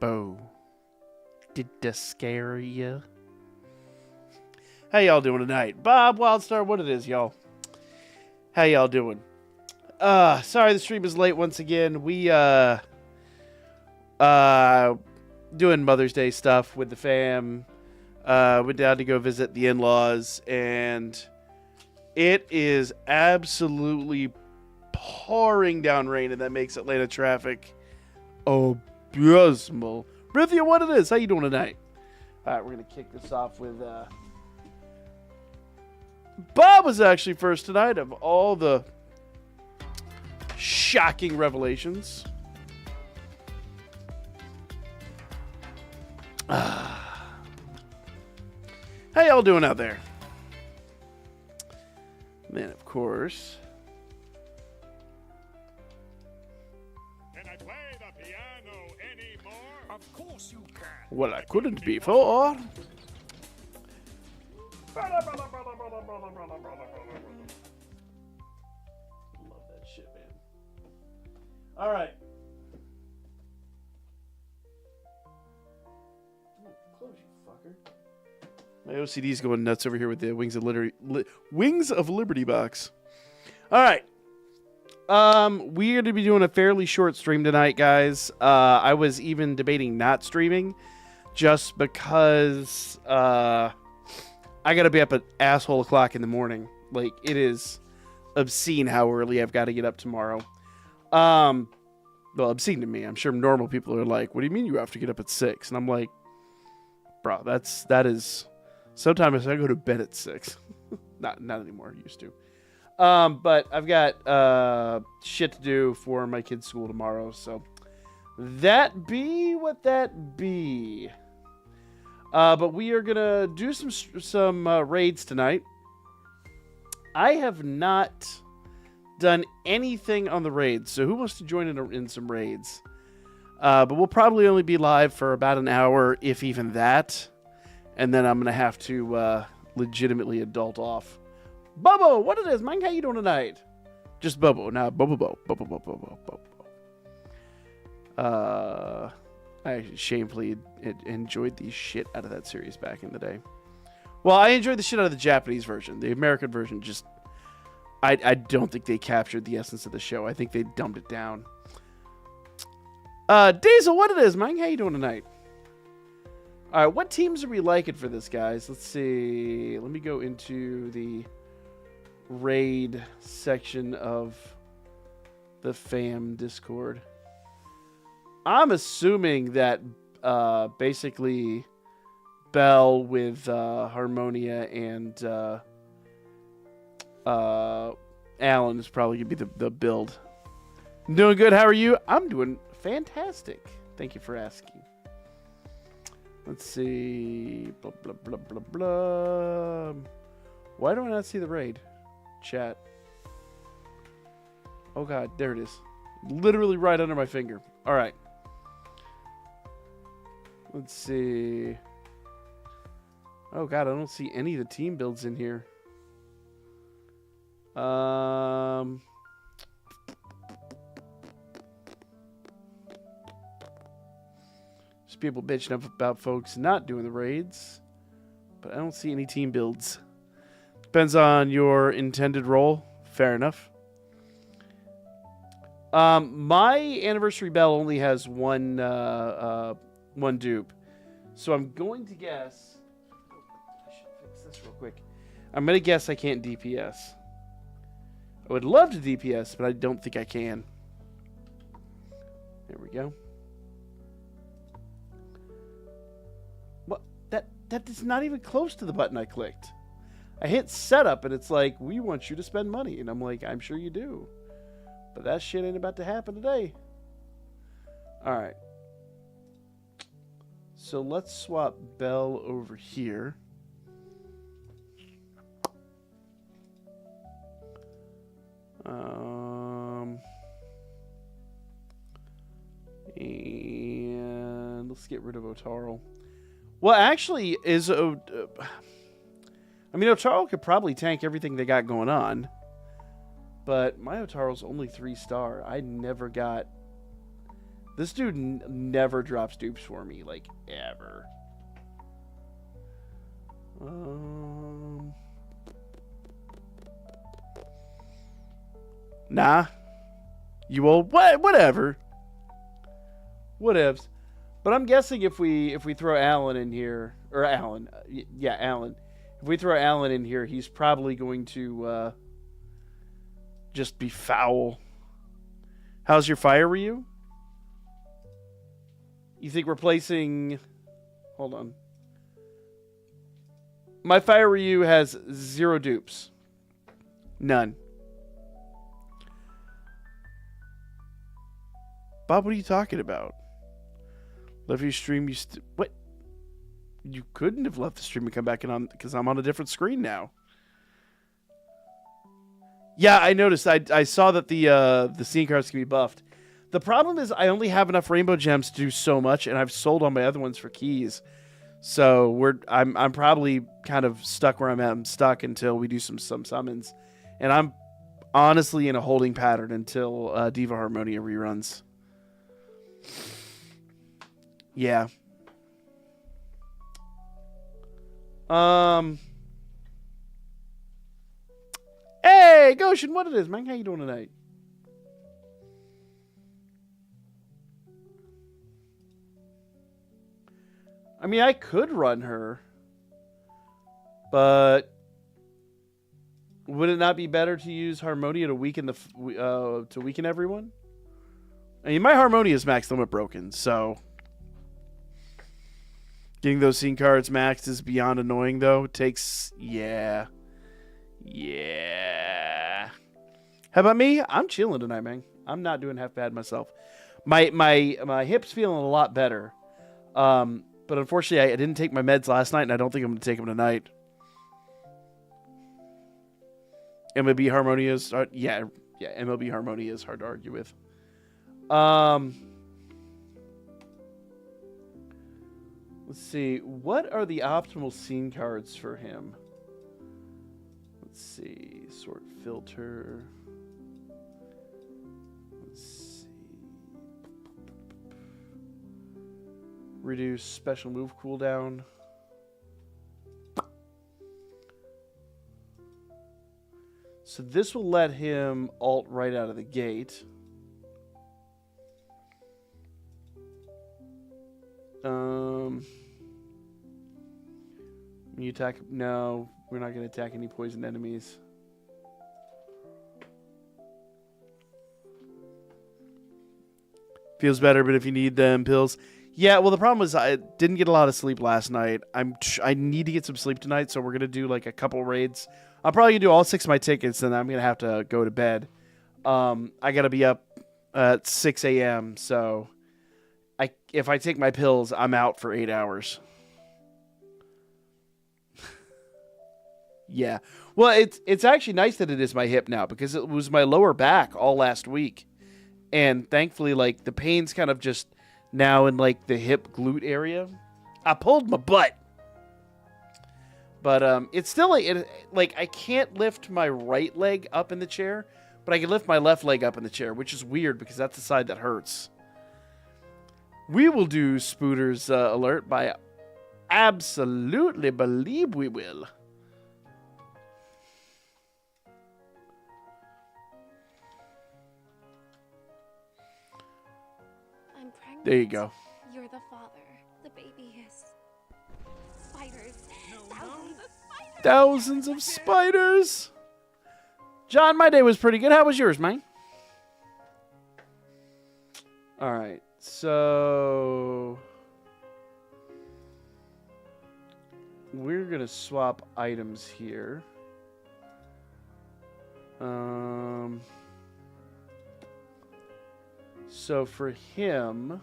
Bo. Did that scare ya? How y'all doing tonight? Bob Wildstar, what it is, y'all? How y'all doing? Sorry the stream is late once again. We, doing Mother's Day stuff with the fam. Went down to go visit the in-laws, and it is absolutely pouring down rain, and that makes Atlanta traffic abysmal. Brithia, what it is? How you doing tonight? All right, we're going to kick this off with... Bob was actually first tonight of all the shocking revelations. How y'all doing out there? Then, of course... Can I play the piano anymore? Of course you can. Well, I couldn't before. Love that shit, man. All right. Close, you fucker. My OCD's going nuts over here with the Wings of Liberty box. All right. We're going to be doing a fairly short stream tonight, guys. I was even debating not streaming just because I got to be up at asshole o'clock in the morning. Like, it is obscene how early I've got to get up tomorrow. Well, obscene to me. I'm sure normal people are like, what do you mean you have to get up at 6? And I'm like, bro, that is... Sometimes I go to bed at 6. not anymore. Used to. But I've got shit to do for my kids' school tomorrow. So that be what that be. But we are gonna do some raids tonight. I have not done anything on the raids, so who wants to join in some raids? But we'll probably only be live for about an hour, if even that. And then I'm going to have to legitimately adult off. Bobo, what it is, man? How you doing tonight? Just Bobo. Now, Bobo. I shamefully enjoyed the shit out of that series back in the day. Well, I enjoyed the shit out of the Japanese version. The American version just... I don't think they captured the essence of the show. I think they dumbed it down. Diesel, what it is, man? How you doing tonight? All right, what teams are we liking for this, guys? Let's see. Let me go into the raid section of the fam Discord. I'm assuming that basically Bell with Harmonia and Alan is probably going to be the build. I'm doing good. How are you? I'm doing fantastic. Thank you for asking. Let's see. Blah, blah, blah, blah, blah. Why do I not see the raid? Chat. Oh, God. There it is. Literally right under my finger. All right. Let's see. Oh, God. I don't see any of the team builds in here. People bitching up about folks not doing the raids, but I don't see any team builds. Depends on your intended role. Fair enough. My anniversary bell only has one dupe, so I'm going to guess. I should fix this real quick. I'm gonna guess I can't DPS. I would love to DPS, but I don't think I can. There we go. That is not even close to the button I clicked. I hit setup and it's like, we want you to spend money. And I'm like, I'm sure you do. But that shit ain't about to happen today. All right. So let's swap Bell over here. And let's get rid of Otarl. Well, actually, Otarl could probably tank everything they got going on. But my Otarl's only 3-star. I never got This dude never drops dupes for me, like, ever. Nah. You old whatever. Whatevs. But I'm guessing if we throw Alan in here, or Alan, yeah, Alan. If we throw Alan in here, he's probably going to just be foul. How's your fire, Ryu? You think replacing... Hold on. My fire Ryu has 0 dupes. None. Bob, what are you talking about? Left your stream, you what? You couldn't have left the stream and come back in on, because I'm on a different screen now. Yeah, I noticed. I saw that the scene cards can be buffed. The problem is I only have enough rainbow gems to do so much, and I've sold all my other ones for keys. So I'm probably kind of stuck where I'm at. I'm stuck until we do some summons, and I'm honestly in a holding pattern until Diva Harmonia reruns. Yeah. Hey, Goshen, what it is, man? How you doing tonight? I mean, I could run her, but would it not be better to use Harmonia to weaken everyone? I mean, my Harmonia is max limit broken, so getting those scene cards maxed is beyond annoying, though. It takes, yeah. How about me? I'm chilling tonight, man. I'm not doing half bad myself. My hip's feeling a lot better. But unfortunately, I didn't take my meds last night, and I don't think I'm going to take them tonight. MLB Harmonia is MLB Harmonia is hard to argue with. Let's see. What are the optimal scene cards for him? Let's see. Sort filter. Let's see. Reduce special move cooldown. So this will let him ult right out of the gate. You attack... No, we're not going to attack any poison enemies. Feels better, but if you need them pills... Yeah, well, the problem is I didn't get a lot of sleep last night. I need to get some sleep tonight, so we're going to do like a couple raids. I'm probably going to do all 6 of my tickets, and I'm going to have to go to bed. I got to be up at 6 a.m., so if I take my pills, I'm out for 8 hours. Yeah. Well, it's actually nice that it is my hip now, because it was my lower back all last week. And thankfully, like, the pain's kind of just... now in like the hip glute area. I pulled my butt. But it's still like I can't lift my right leg up in the chair, but I can lift my left leg up in the chair, which is weird because that's the side that hurts. We will do Spooter's alert by absolutely believe we will. There you go. You're the father. The baby is spiders. Thousands of spiders. John, my day was pretty good. How was yours, man? All right. So we're going to swap items here. So for him,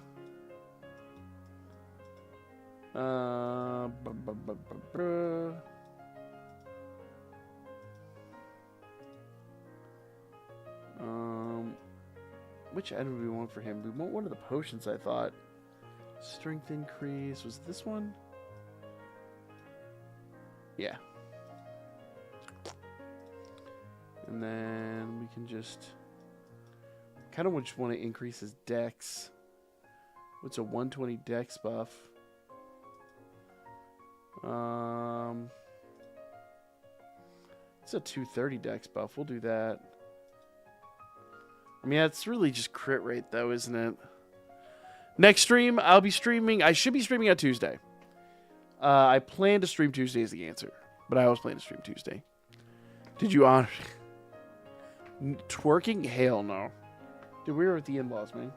which item do we want for him? We want one of the potions, I thought. Strength increase. Was this one? Yeah. And then we can just... kind of just want to increase his dex. What's a 120 dex buff? It's a 230 dex buff. We'll do that. I mean, that's really just crit rate, though, isn't it? Next stream, I'll be streaming. I should be streaming on Tuesday. I plan to stream Tuesday is the answer. But I always plan to stream Tuesday. Did you honor... Twerking? Hell no. Dude, we were with the in-laws, man.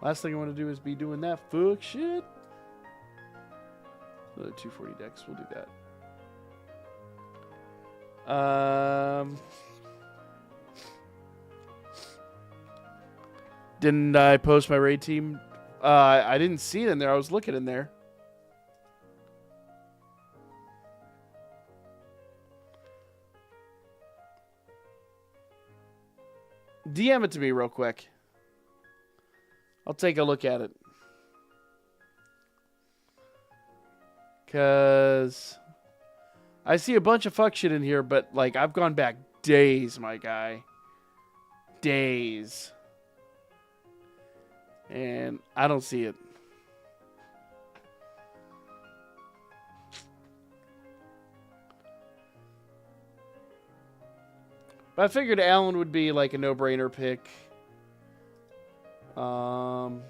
Last thing I want to do is be doing that fuck shit. Another 240 dex. We'll do that. Didn't I post my raid team? I didn't see it in there. I was looking in there. DM it to me real quick. I'll take a look at it. Because I see a bunch of fuck shit in here, but like I've gone back days, my guy. Days. And I don't see it. But I figured Alan would be like a no-brainer pick. Let's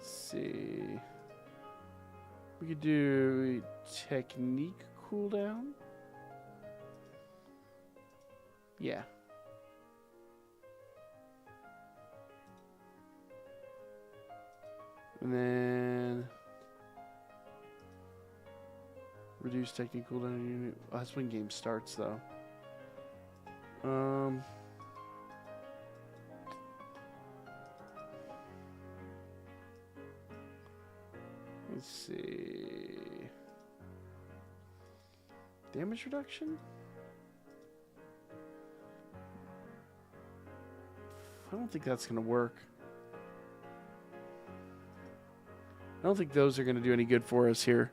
see. We could do technique cooldown. Yeah. And then reduce technique cooldown unit. Oh, that's when game starts, though. Let's see. Damage reduction? I don't think that's going to work. I don't think those are going to do any good for us here.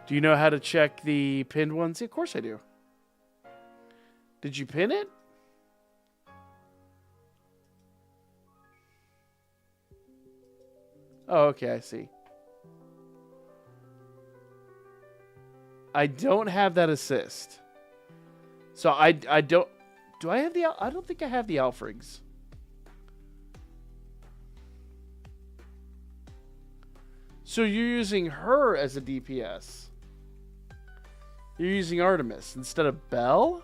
Do you know how to check the pinned ones? Yeah, of course I do. Did you pin it? Oh, okay, I see. I don't have that assist. So I don't... Do I have the... I don't think I have the Alfrigs. So you're using her as a DPS. You're using Artemis instead of Belle?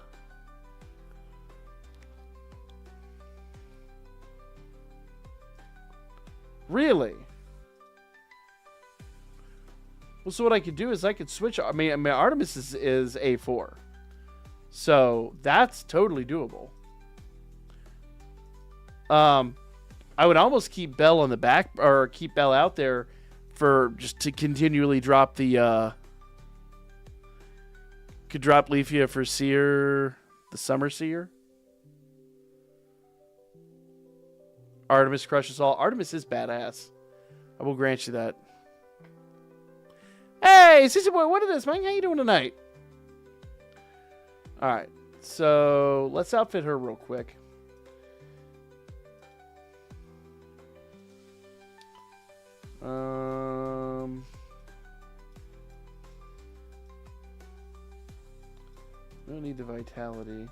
Really? Well, so what I could do is I could switch. I mean Artemis is A4. So that's totally doable. I would almost keep Belle on the back, or keep Belle out there for just to continually drop the could drop Leafia for Seer, the Summer Seer. Artemis crushes all. Artemis is badass. I will grant you that. Hey, Sissy Boy, what is this, man? How you doing tonight? Alright, so let's outfit her real quick. We don't need the vitality.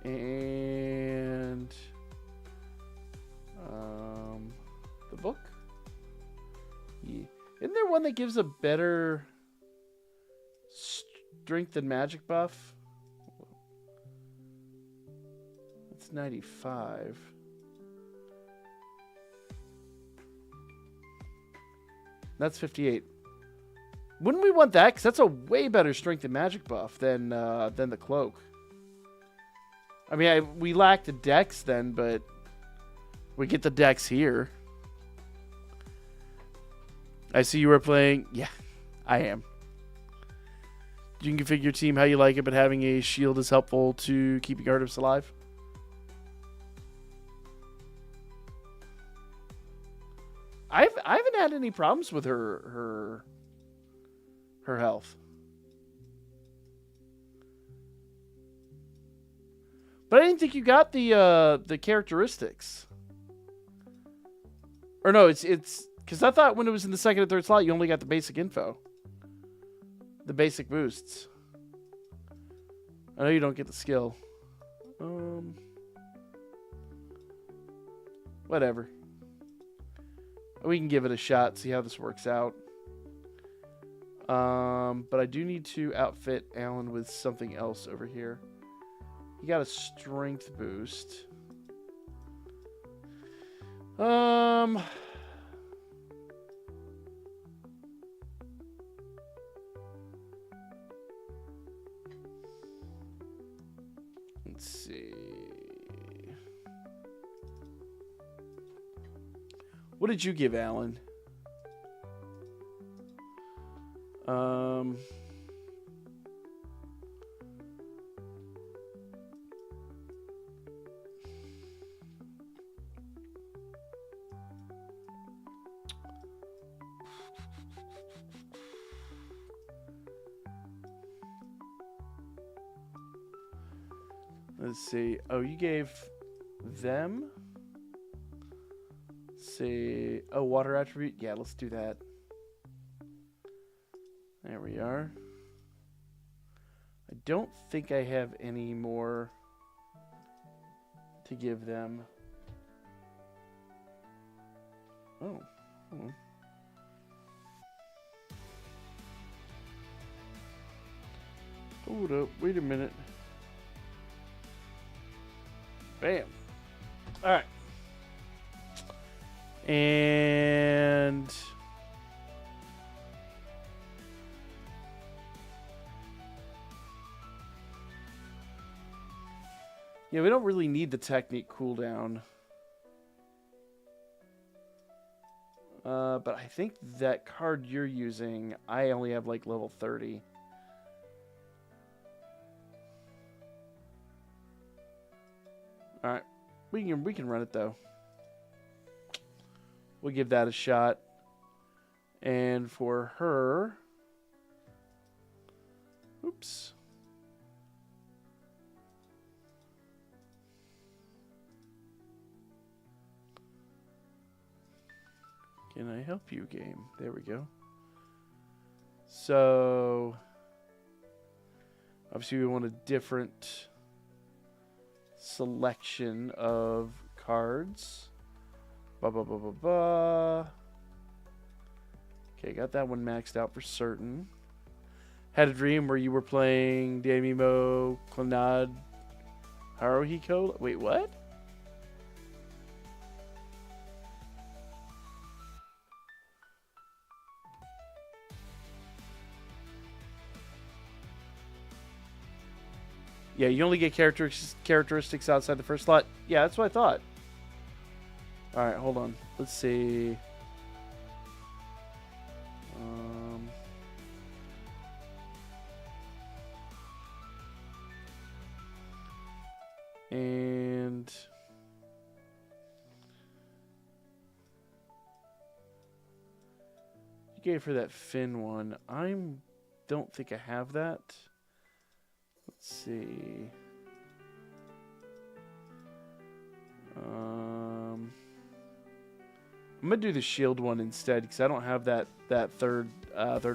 And the book. Yeah. Isn't there one that gives a better strength and magic buff? It's 95. That's 58. Wouldn't we want that? Because that's a way better strength and magic buff than the cloak. I mean, we lack the dex then, but we get the dex here. I see you were playing. Yeah, I am. You can configure your team how you like it, but having a shield is helpful to keeping Artemis alive. I haven't had any problems with her health. But I didn't think you got the characteristics. Or no, it's because I thought when it was in the second and third slot, you only got the basic info. The basic boosts. I know you don't get the skill. Whatever. We can give it a shot, see how this works out. But I do need to outfit Alan with something else over here. He got a strength boost. Let's see. What did you give Alan? Let's see. Oh, you gave them? See. Oh, water attribute? Yeah, let's do that. There we are. I don't think I have any more to give them. Oh. Hold up. Wait a minute. Bam. All right. And yeah, we don't really need the technique cooldown. But I think that card you're using, I only have like level 30. All right, we can run it though. We'll give that a shot. And for her, oops. Can I help you, game? There we go. So, obviously we want a different selection of cards. Okay, got that one maxed out for certain. Had a dream where you were playing Danmemo, Clannad, Haruhiko. Wait, what? Yeah, you only get characteristics outside the first slot. Yeah, that's what I thought. All right, hold on. Let's see. And you gave her that Finn one. Don't think I have that. Let's see. I'm gonna do the shield one instead because I don't have that third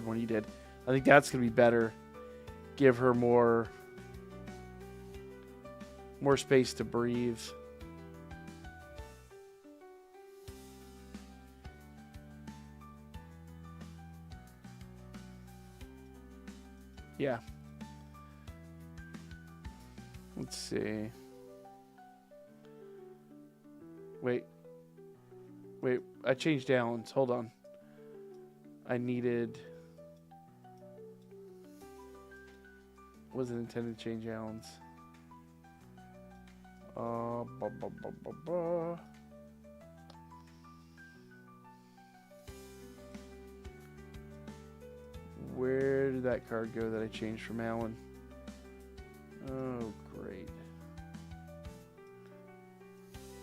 one you did. I think that's gonna be better. Give her more space to breathe. Yeah. Let's see. Wait, I changed Alan's. Hold on. I needed... Wasn't intended to change Alan's. Where did that card go that I changed from Alan? Oh, great.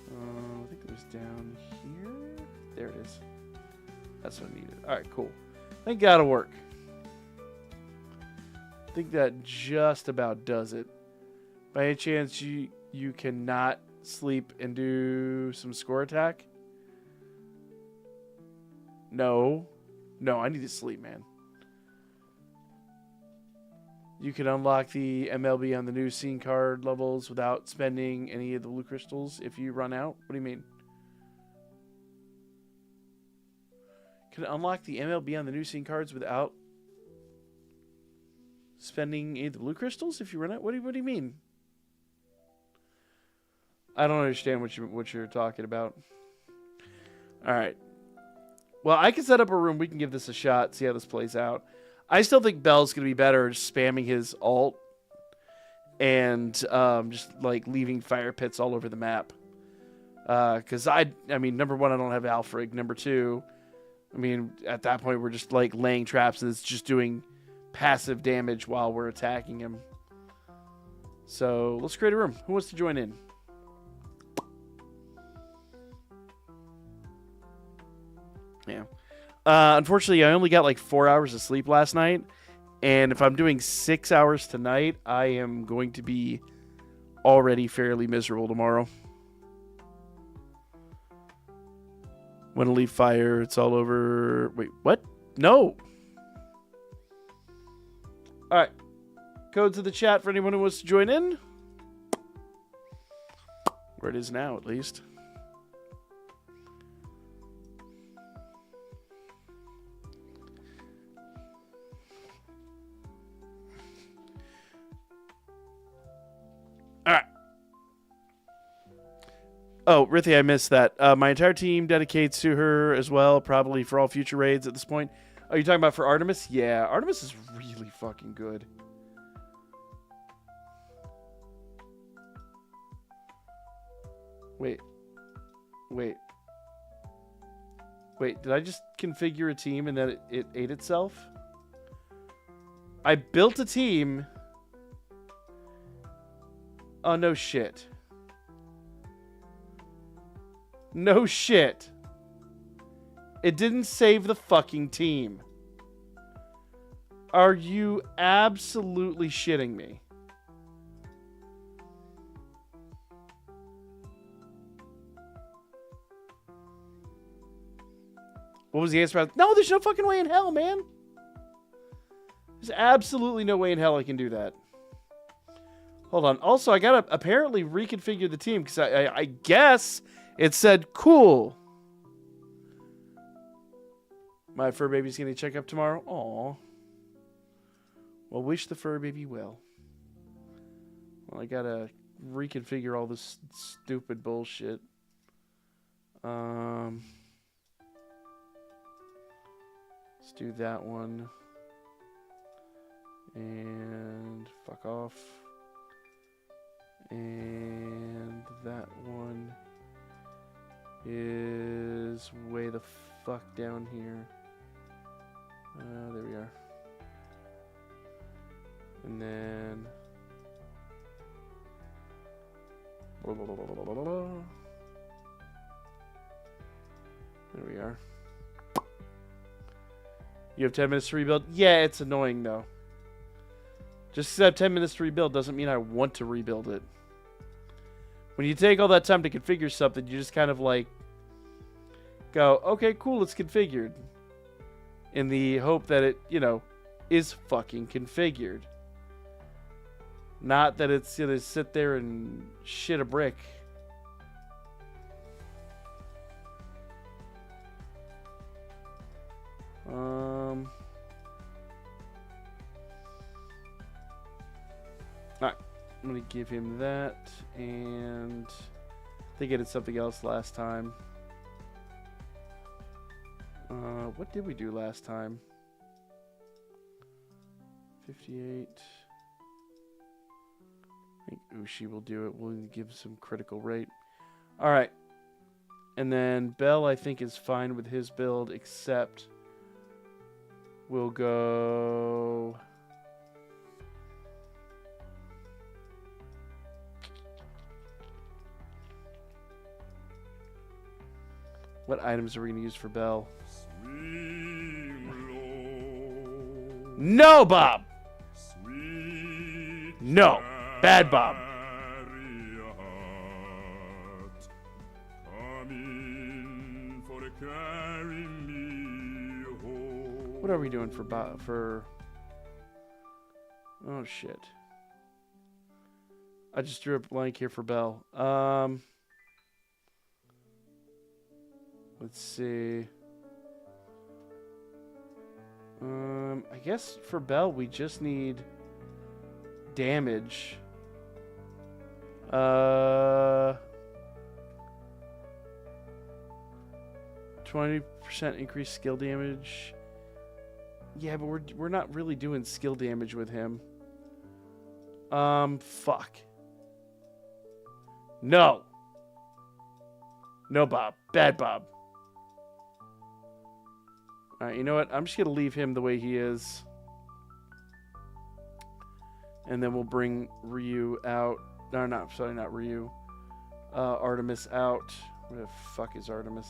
I think it was down here. There it is. That's what I needed. All right, cool. I think that'll work. I think that just about does it. By any chance, You cannot sleep and do some score attack? No. No, I need to sleep, man. You can unlock the MLB on the new scene card levels without spending any of the blue crystals if you run out. What do you mean? Can unlock the MLB on the new scene cards without spending any of the blue crystals if you run out? What do you mean? I don't understand what you're talking about. All right. Well, I can set up a room. We can give this a shot, see how this plays out. I still think Bell's going to be better spamming his ult and just like leaving fire pits all over the map. Because I mean, number one, I don't have Alfred. Number two, I mean, at that point, we're just like laying traps and it's just doing passive damage while we're attacking him. So let's create a room. Who wants to join in? Yeah. Unfortunately, I only got like 4 hours of sleep last night. And if I'm doing 6 hours tonight, I am going to be already fairly miserable tomorrow. Want to leave fire. It's all over. Wait, what? No. All right. Codes in the chat for anyone who wants to join in. Where it is now, at least. All right. Oh, Rithy, I missed that. My entire team dedicates to her as well, probably for all future raids at this point. Oh, you talking about for Artemis? Yeah, Artemis is really fucking good. Wait, did I just configure a team and then it ate itself? I built a team. Oh, no shit. No shit. It didn't save the fucking team. Are you absolutely shitting me? What was the answer about? No, there's no fucking way in hell, man. There's absolutely no way in hell I can do that. Hold on. Also, I gotta apparently reconfigure the team because I guess it said cool. My fur baby's gonna check up tomorrow. Aw. Well, wish the fur baby well. Well, I gotta reconfigure all this stupid bullshit. Let's do that one. And fuck off. And that one is way the fuck down here. There we are. And then there we are. You have 10 minutes to rebuild? Yeah, it's annoying though. Just because I have 10 minutes to rebuild doesn't mean I want to rebuild it. When you take all that time to configure something, you just kind of like go, okay, cool, it's configured. In the hope that it, you know, is fucking configured. Not that it's going to sit there and shit a brick. Alright, I'm going to give him that, and I think I did something else last time. What did we do last time? 58. I think Ushi will do it. We'll give some critical rate. Alright. And then Bell, I think, is fine with his build, except we'll go... What items are we going to use for Bell? No, Bob! No. Bad Bob. carry me home. What are we doing for? Oh shit! I just drew a blank here for Belle. Let's see. I guess for Belle we just need damage. 20% increased skill damage. Yeah, but we're not really doing skill damage with him. Fuck. No. No, Bob. Bad Bob. Alright, you know what? I'm just going to leave him the way he is. And then we'll bring Ryu out. No, not Ryu. Artemis out. Where the fuck is Artemis?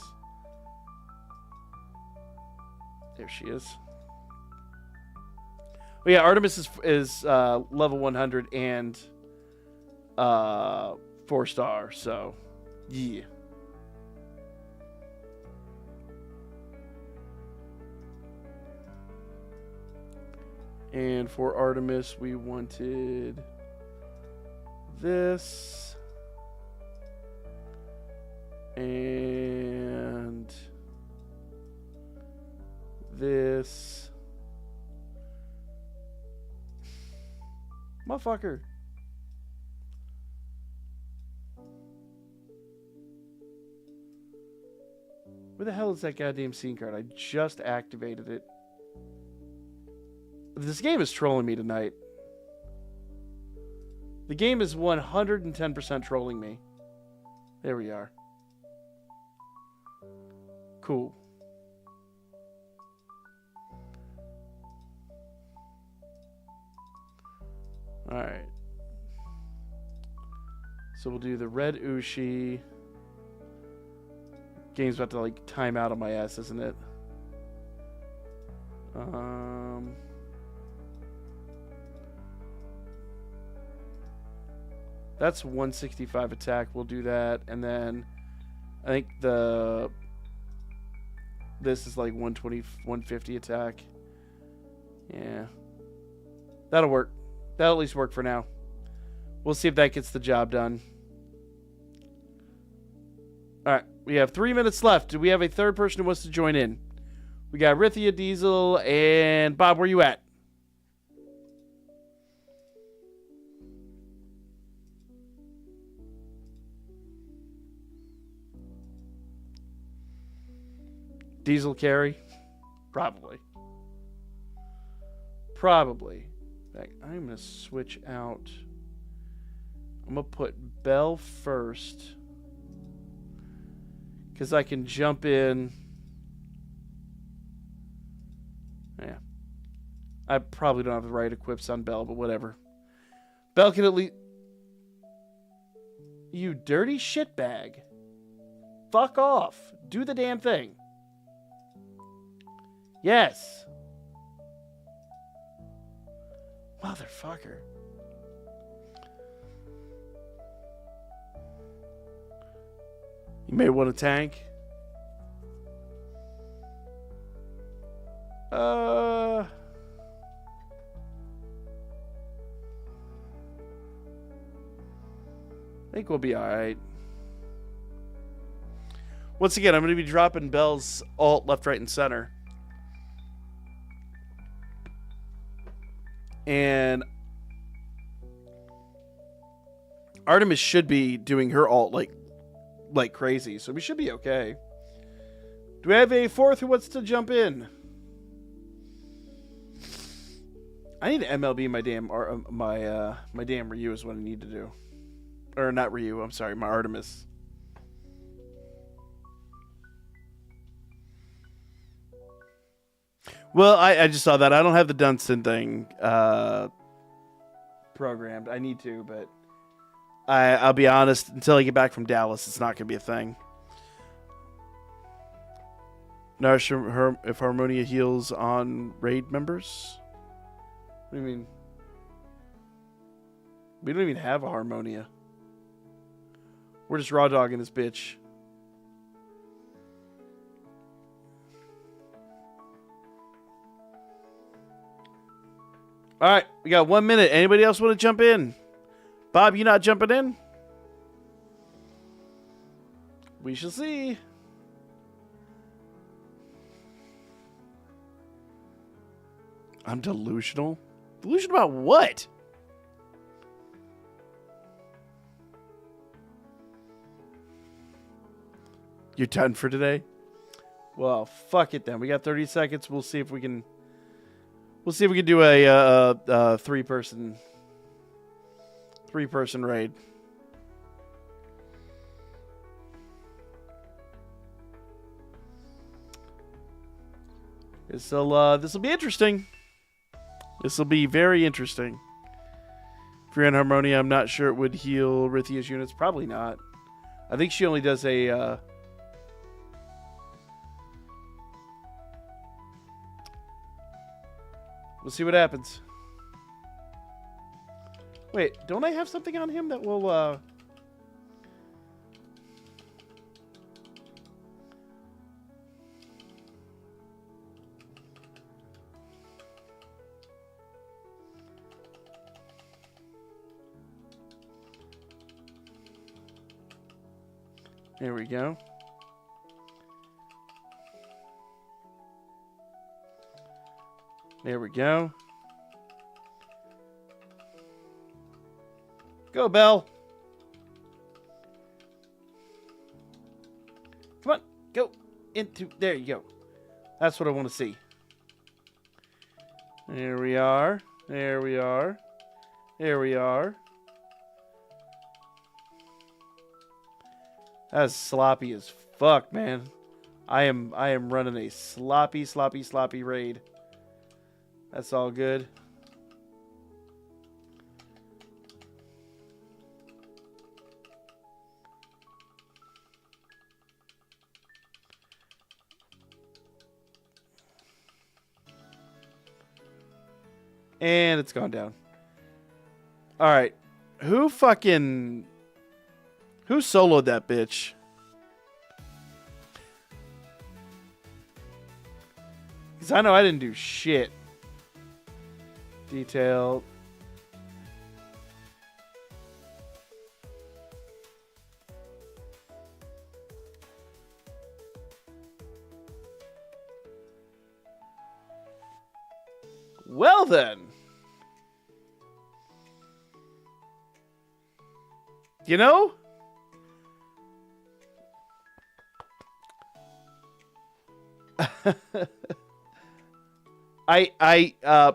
There she is. Oh yeah, Artemis is level 100 and 4-star, so yeah. And for Artemis, we wanted this and this. Motherfucker. Where the hell is that goddamn scene card? I just activated it. This game is trolling me tonight. The game is 110% trolling me. There we are. Cool. Alright. So we'll do the red Ushi. Game's about to like time out on my ass, isn't it? That's 165 attack. We'll do that. And then I think this is like 120, 150 attack. Yeah. That'll work. That'll at least work for now. We'll see if that gets the job done. Alright. We have 3 minutes left. Do we have a third person who wants to join in? We got Rithia, Diesel, and Bob, where you at? Diesel carry? Probably. Probably. I'm going to switch out. I'm going to put Belle first. Because I can jump in. Yeah. I probably don't have the right equips on Belle, but whatever. Belle can at least... You dirty shitbag. Fuck off. Do the damn thing. Yes. Motherfucker. You may want a tank. I think we'll be alright. Once again, I'm going to be dropping Belle's alt left, right, and center. And Artemis should be doing her alt like crazy, so we should be okay. Do we have a fourth who wants to jump in? I need to MLB my damn my damn Ryu is what I need to do. Or not Ryu, I'm sorry, my Artemis. Well, I just saw that. I don't have the Dunstan thing programmed. I need to, but I'll be honest, until I get back from Dallas, it's not going to be a thing. Nourish if Harmonia heals on raid members? What do you mean? We don't even have a Harmonia. We're just raw dogging this bitch. All right, we got 1 minute. Anybody else want to jump in? Bob, you not jumping in? We shall see. I'm delusional. Delusional about what? You're done for today? Well, fuck it then. We got 30 seconds. We'll see if we can. We'll see if we can do a three-person raid. This'll be interesting. This will be very interesting. If you're in Harmonia, I'm not sure it would heal Rithia's units. Probably not. I think she only does a. We'll see what happens. Wait, don't I have something on him that will, There we go. There we go. Go, Belle. Come on. Go into... There you go. That's what I want to see. There we are. There we are. There we are. That's sloppy as fuck, man. I am running a sloppy raid. That's all good. And it's gone down. All right. Who soloed that bitch? Because I know I didn't do shit. Detailed. Well then. You know?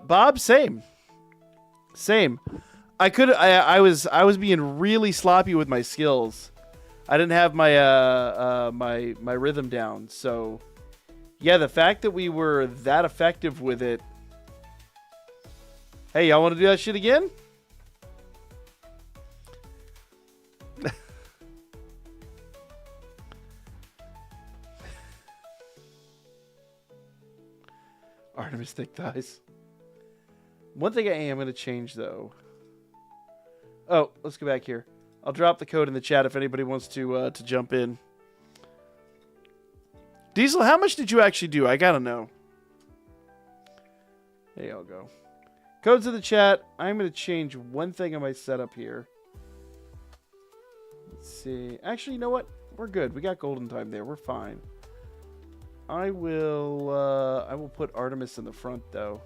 Bob, same. I was being really sloppy with my skills. I didn't have my my rhythm down. So yeah, the fact that we were that effective with it. Hey, y'all want to do that shit again? Artemis thick thighs. One thing I am going to change, though. Oh, let's go back here. I'll drop the code in the chat if anybody wants to jump in. Diesel, how much did you actually do? I gotta know. There y'all go. Codes in the chat. I'm going to change one thing on my setup here. Let's see. Actually, you know what? We're good. We got golden time there. We're fine. I will put Artemis in the front, though.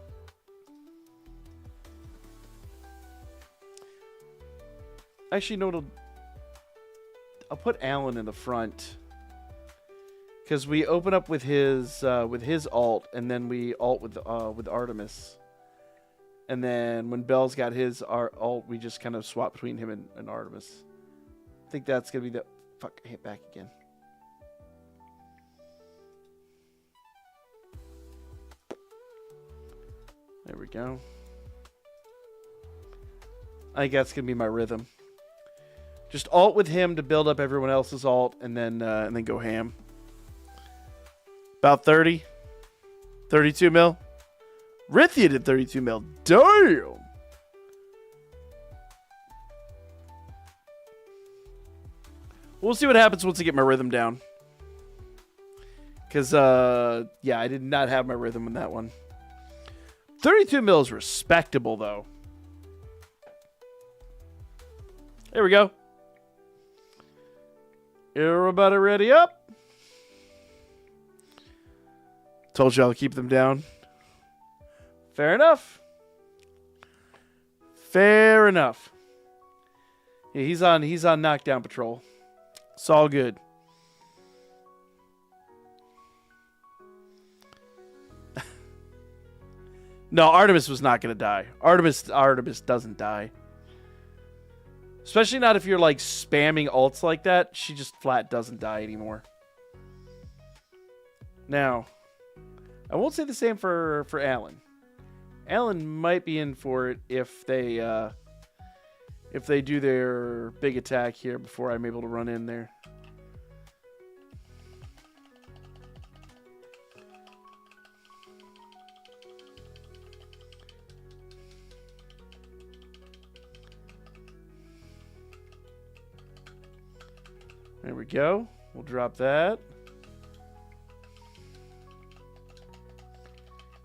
Actually, no, I'll put Alan in the front. Because we open up with his alt, and then we alt with Artemis. And then when Belle's got his alt, we just kind of swap between him and Artemis. I think that's going to be the... Fuck, I hit back again. There we go. I think that's going to be my rhythm. Just alt with him to build up everyone else's alt, and then go ham. About 30. 32 mil. Rithia did 32 mil. Damn! We'll see what happens once I get my rhythm down. Because, yeah, I did not have my rhythm in that one. 32 mil is respectable, though. There we go. Everybody ready up? Told you I'll keep them down. Fair enough. Fair enough. Yeah, he's on knockdown patrol. It's all good. No, Artemis was not going to die. Artemis doesn't die. Especially not if you're like spamming ults like that. She just flat doesn't die anymore. Now, I won't say the same for Alan. Alan might be in for it if they do their big attack here before I'm able to run in there. There we go. We'll drop that.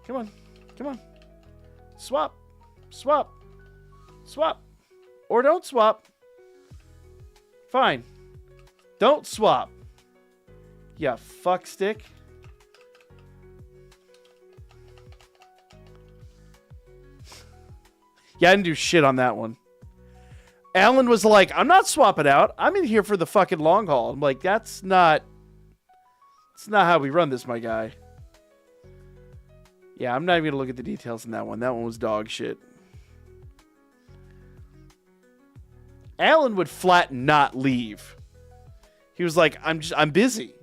Come on. Come on. Swap. Swap. Swap. Or don't swap. Fine. Don't swap. Yeah, fuck stick. Yeah, I didn't do shit on that one. Alan was like, I'm not swapping out. I'm in here for the fucking long haul. I'm like, that's not how we run this, my guy. Yeah, I'm not even going to look at the details in that one. That one was dog shit. Alan would flat not leave. He was like, I'm busy.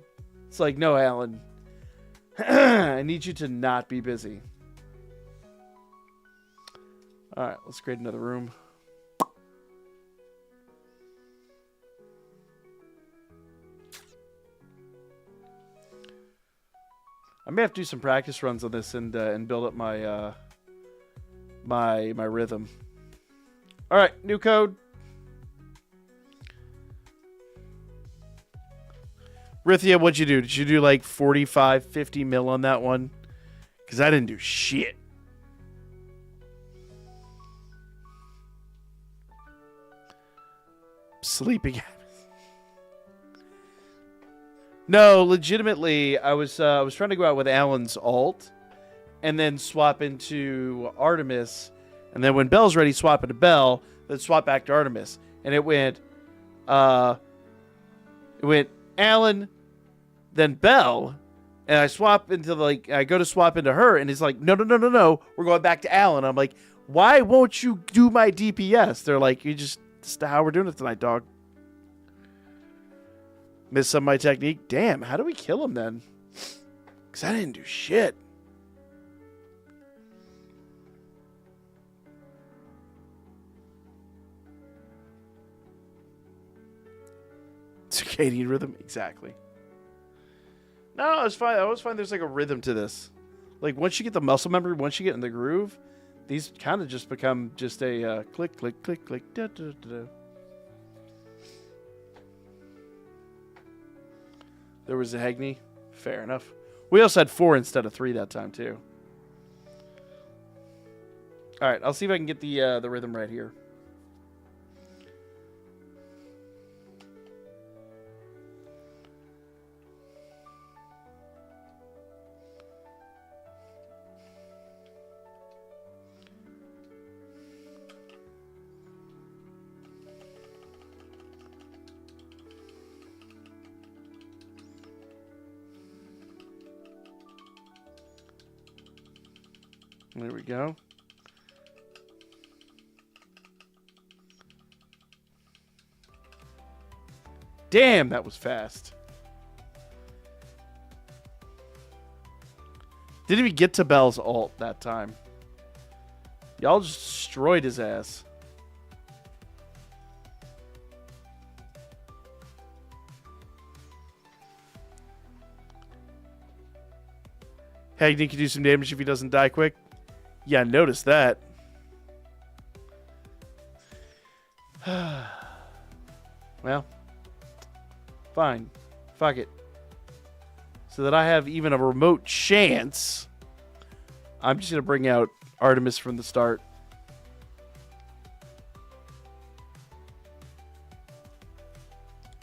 It's like, no, Alan. I need you to not be busy. All right, let's create another room. I may have to do some practice runs on this and build up my my rhythm. All right, new code. Rithia, what'd you do? Did you do like 45, 50 mil on that one? Because I didn't do shit. Sleeping. No, legitimately, I was trying to go out with Alan's ult, and then swap into Artemis, and then when Bell's ready, swap into Bell, then swap back to Artemis, and it went Alan, then Bell, and I swap into I go to swap into her, and he's like, no, we're going back to Alan. I'm like, why won't you do my DPS? They're like, this is how we're doing it tonight, dog. Missed some of my technique. Damn, how do we kill him then? Because I didn't do shit. Circadian rhythm? Exactly. No, it's fine. I always find there's like a rhythm to this. Like once you get the muscle memory, once you get in the groove, these kind of just become just a click, click, click, click. Da, da, da, da. There was a Hagni. Fair enough. We also had 4 instead of 3 that time, too. All right, I'll see if I can get the rhythm right here. There we go. Damn, that was fast. Didn't even get to Bell's ult that time. Y'all just destroyed his ass. Hagni can do some damage if he doesn't die quick. Yeah, notice that. Well, fine. Fuck it. So that I have even a remote chance I'm just going to bring out Artemis from the start.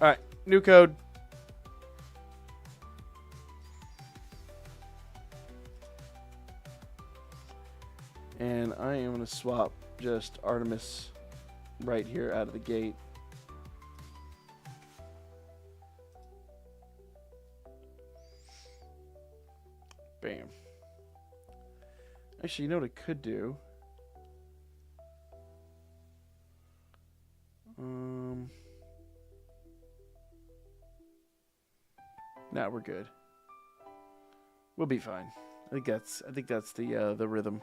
All right, new code. And I am going to swap just Artemis right here out of the gate. Bam. Actually, you know what I could do? Nah, we're good. We'll be fine. I think that's the rhythm.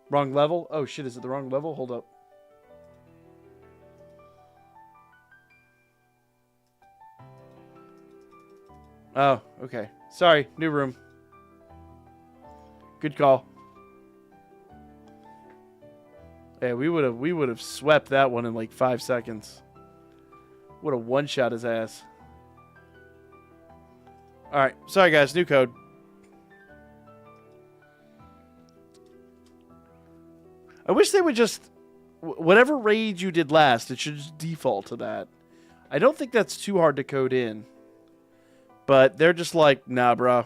Wrong level? Oh shit, is it the wrong level? Hold up. Oh, okay. Sorry, new room. Good call. Yeah, we would have swept that one in like 5 seconds. Would have one-shot his ass. All right, sorry guys, new code. I wish they would just whatever raid you did last, it should just default to that. I don't think that's too hard to code in. But they're just like, nah, bro.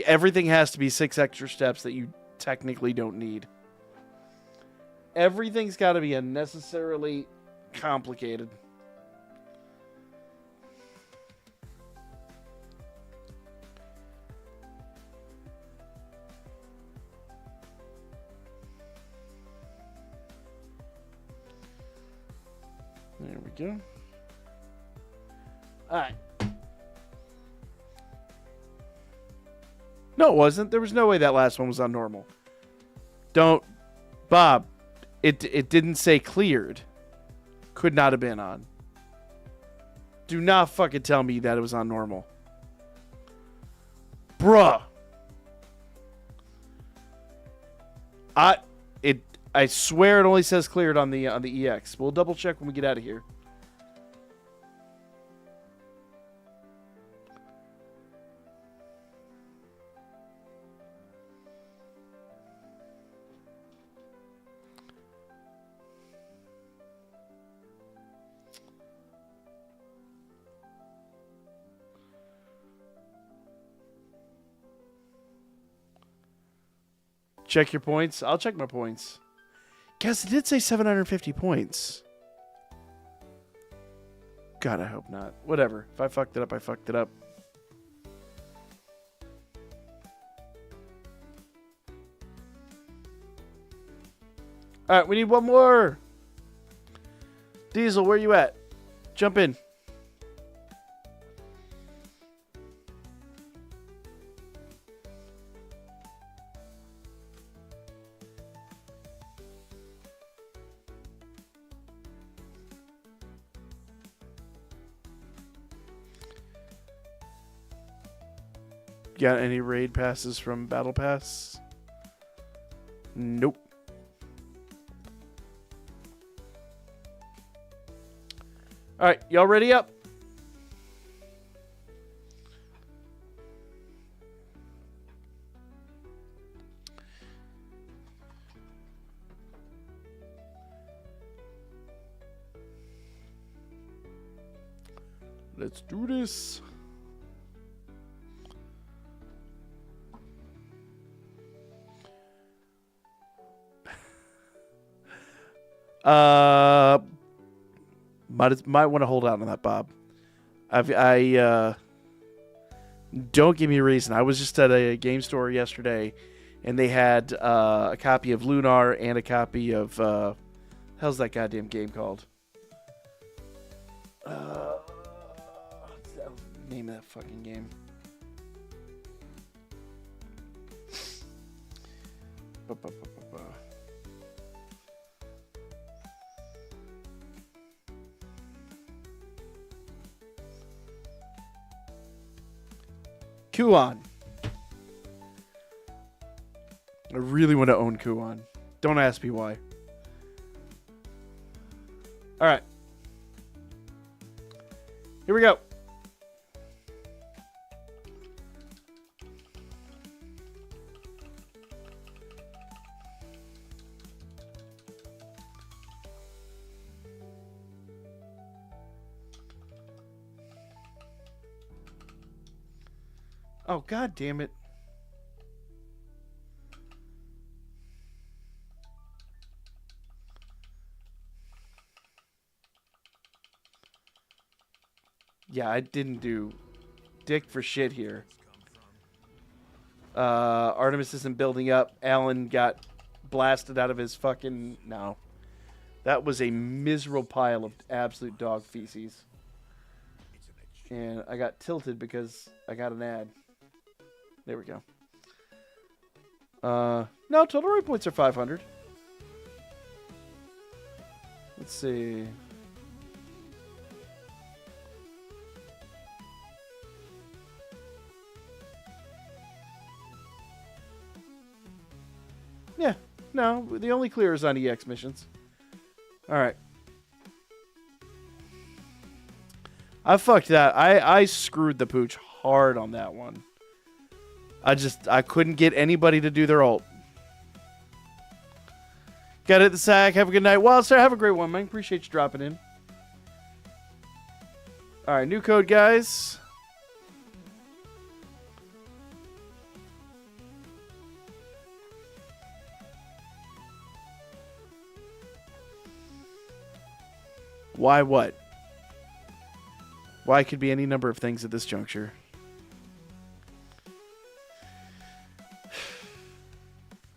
Everything has to be 6 extra steps that you technically don't need. Everything's got to be unnecessarily complicated. There we go. All right. No, it wasn't. There was no way that last one was on normal. Don't, Bob. It didn't say cleared. Could not have been on. Do not fucking tell me that it was on normal. Bruh. I swear it only says cleared on the EX. We'll double check when we get out of here. Check your points. I'll check my points. Guess it did say 750 points. God, I hope not. Whatever. If I fucked it up, I fucked it up. All right, we need one more. Diesel, where you at? Jump in. Got any raid passes from Battle Pass? Nope. All right, y'all ready up? Let's do this. Might want to hold out on that, Bob. Don't give me a reason. I was just at a game store yesterday, and they had a copy of Lunar and a copy of how's that goddamn game called? What's the name of that fucking game? Kuon. I really want to own Kuon. Don't ask me why. All right. Here we go. Oh, god damn it. Yeah, I didn't do dick for shit here. Artemis isn't building up. Alan got blasted out of his fucking... No. That was a miserable pile of absolute dog feces. And I got tilted because I got an ad. There we go. No, total rate points are 500. Let's see. Yeah, no, the only clear is on EX missions. Alright. I fucked that. I screwed the pooch hard on that one. I couldn't get anybody to do their ult. Got it, the sack. Have a good night. Well, sir, have a great one, man. Appreciate you dropping in. Alright, new code, guys. Why what? Why could be any number of things at this juncture.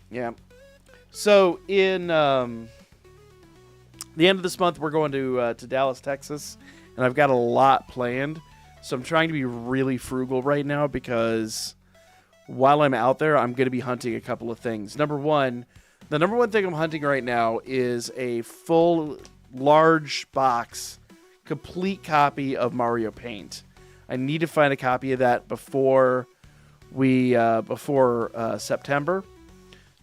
Yeah. So in the end of this month, we're going to Dallas, Texas, and I've got a lot planned. So I'm trying to be really frugal right now because while I'm out there, I'm going to be hunting a couple of things. The number one thing I'm hunting right now is a full large box, complete copy of Mario Paint. I need to find a copy of that before September.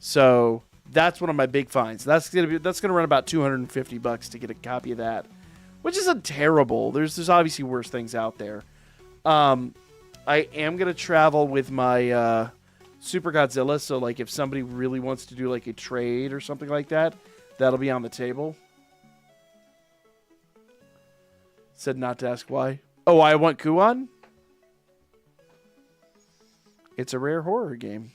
So that's one of my big finds. That's gonna run about $250 to get a copy of that, which isn't terrible. There's obviously worse things out there. I am gonna travel with my Super Godzilla, so like if somebody really wants to do like a trade or something like that, that'll be on the table. Said not to ask why. Oh, I want Kuon? It's a rare horror game.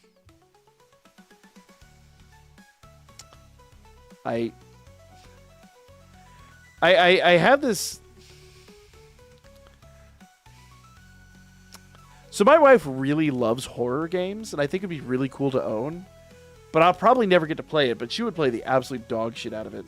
I have this... So my wife really loves horror games, and I think it'd be really cool to own. But I'll probably never get to play it, but she would play the absolute dog shit out of it.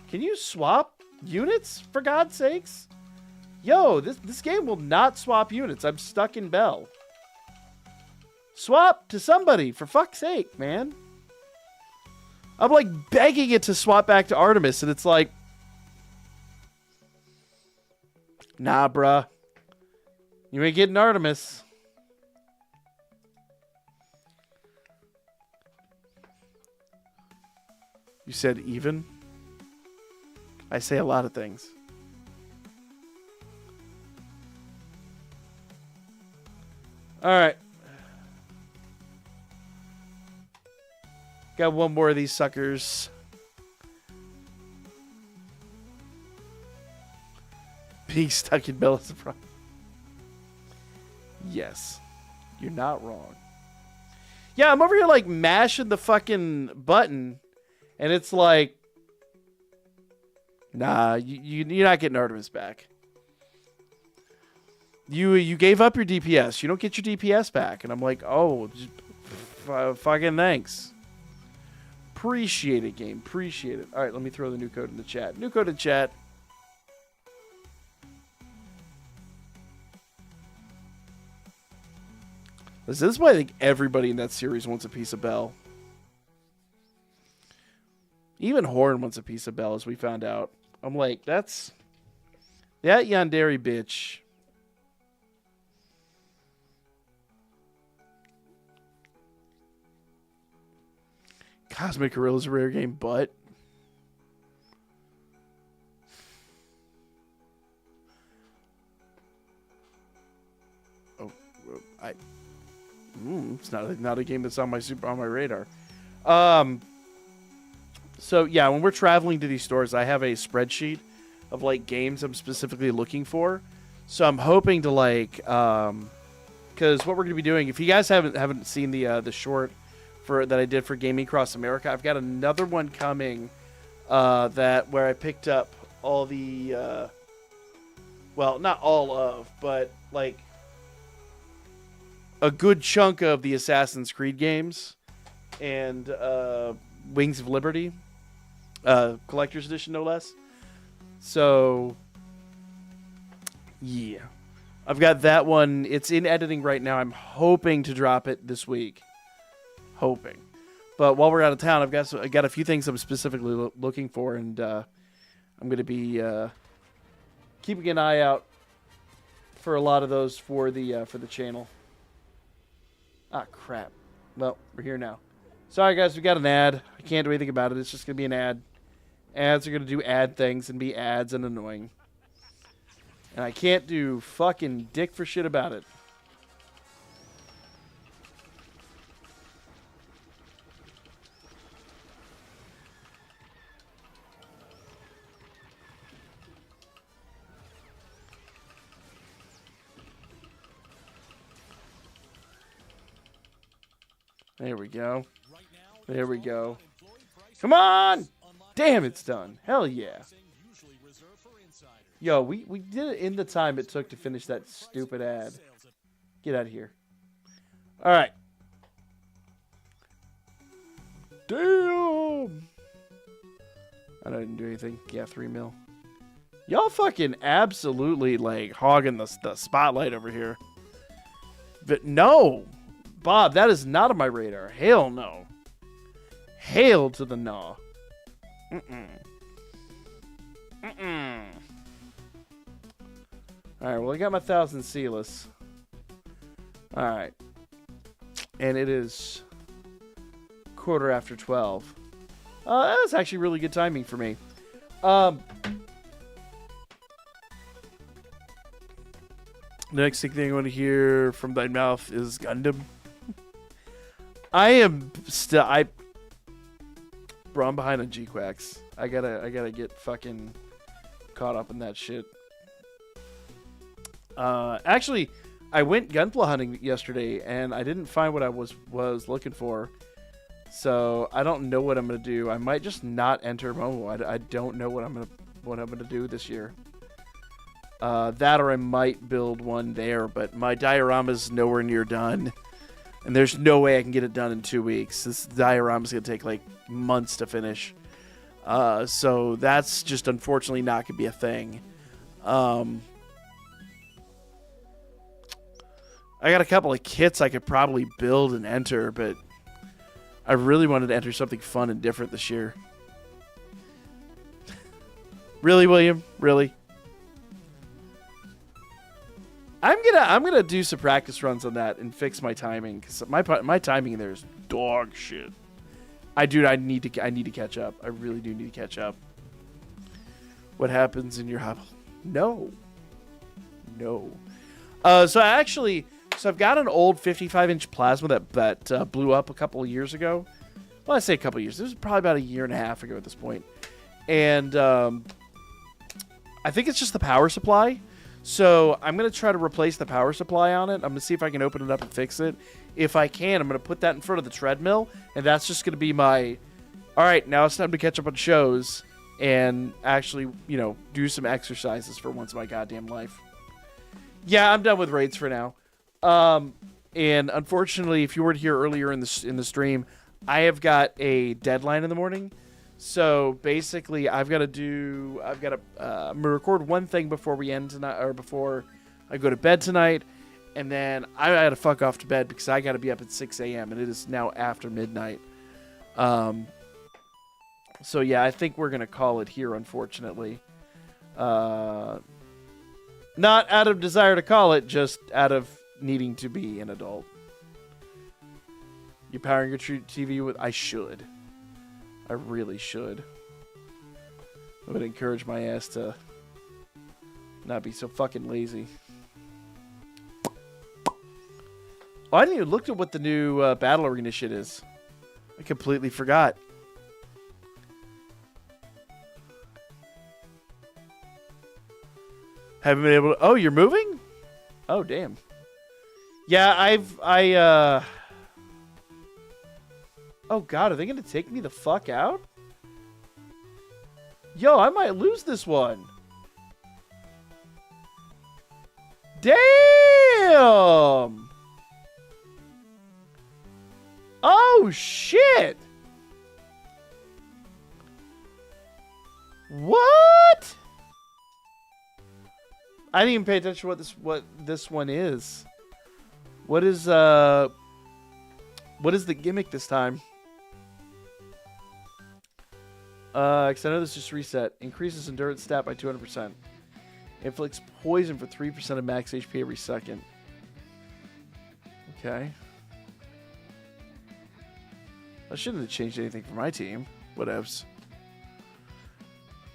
Can you swap units, for God's sakes? Yo, this game will not swap units. I'm stuck in Bell. Swap to somebody, for fuck's sake, man. I'm like begging it to swap back to Artemis, and it's like... Nah, bruh. You ain't getting Artemis. You said even? I say a lot of things. All right. Got one more of these suckers. Being stuck in Bell is a problem. Yes. You're not wrong. Yeah, I'm over here like mashing the fucking button, and it's like, nah, you're not getting Artemis back. You gave up your DPS. You don't get your DPS back. And I'm like, oh, fucking thanks. Appreciate it, game. Appreciate it. All right, let me throw the new code in the chat. New code in chat. This is why I think everybody in that series wants a piece of Bell. Even Horn wants a piece of Bell, as we found out. I'm like, that's... That Yandere bitch. Cosmic Gorilla's a rare game, but it's not a game that's on my radar. So yeah, when we're traveling to these stores, I have a spreadsheet of like games I'm specifically looking for. So I'm hoping to like, because what we're gonna be doing, if you guys haven't seen the short that I did for Gaming Across America, I've got another one coming, where I picked up all the, well, not all of, but like a good chunk of the Assassin's Creed games and Wings of Liberty, Collector's Edition, no less. So, yeah. I've got that one. It's in editing right now. I'm hoping to drop it this week. Hoping. But while we're out of town, I got a few things I'm specifically looking for, and I'm going to be keeping an eye out for a lot of those for the channel. Ah, crap. Well, we're here now. Sorry, guys, we got an ad. I can't do anything about it. It's just going to be an ad. Ads are going to do ad things and be ads and annoying. And I can't do fucking dick for shit about it. There we go. There we go. Come on! Damn, it's done. Hell yeah. Yo, we did it in the time it took to finish that stupid ad. Get out of here. Alright. Damn! I didn't do anything. Yeah, 3 mil. Y'all fucking absolutely, like, hogging the spotlight over here. But no! Bob, that is not on my radar. Hell no. Hail to the no. Alright, well, I got my 1,000 Sealess. Alright. And it is 12:15. That's actually really good timing for me. The next thing I want to hear from thy mouth is Gundam. I'm behind on G-Quacks. I gotta get fucking caught up in that shit. Actually, I went gunpla hunting yesterday and I didn't find what I was looking for. So I don't know what I'm gonna do. I might just not enter Momo. I don't know what I'm gonna do this year. That or I might build one there, but my diorama's nowhere near done. And there's no way I can get it done in 2 weeks. This diorama's going to take like months to finish. So that's just unfortunately not going to be a thing. I got a couple of kits I could probably build and enter, but I really wanted to enter something fun and different this year. Really, William? Really? I'm gonna do some practice runs on that and fix my timing, because my timing in there is dog shit. I need to catch up. I really do need to catch up. What happens in your hobby? No. So I've got an old 55-inch plasma that blew up a couple of years ago. Well, I say a couple of years. It was probably about a year and a half ago at this point. And I think it's just the power supply. So I'm going to try to replace the power supply on it. I'm going to see if I can open it up and fix it. If I can, I'm going to put that in front of the treadmill. And that's just going to be my, all right, now it's time to catch up on shows and actually, do some exercises for once in my goddamn life. Yeah, I'm done with raids for now. And unfortunately, if you were here earlier in the stream, I have got a deadline in the morning. So basically, I'm gonna record one thing before we end tonight, or before I go to bed tonight, and then I gotta fuck off to bed because I gotta be up at 6 a.m. and it is now after midnight. So yeah, I think we're gonna call it here, unfortunately. Not out of desire to call it, just out of needing to be an adult. You powering your TV with? I should. I really should. I would encourage my ass to not be so fucking lazy. Oh, I didn't even look at what the new Battle Arena shit is. I completely forgot. Haven't been able to... Oh, you're moving? Oh, damn. Yeah, Oh, God, are they going to take me the fuck out? Yo, I might lose this one. Damn! Oh, shit! What? I didn't even pay attention to what this one is. What is the gimmick this time? Because I know this just reset. Increases endurance stat by 200%. Inflicts poison for 3% of max HP every second. Okay. I shouldn't have changed anything for my team. Whatevs.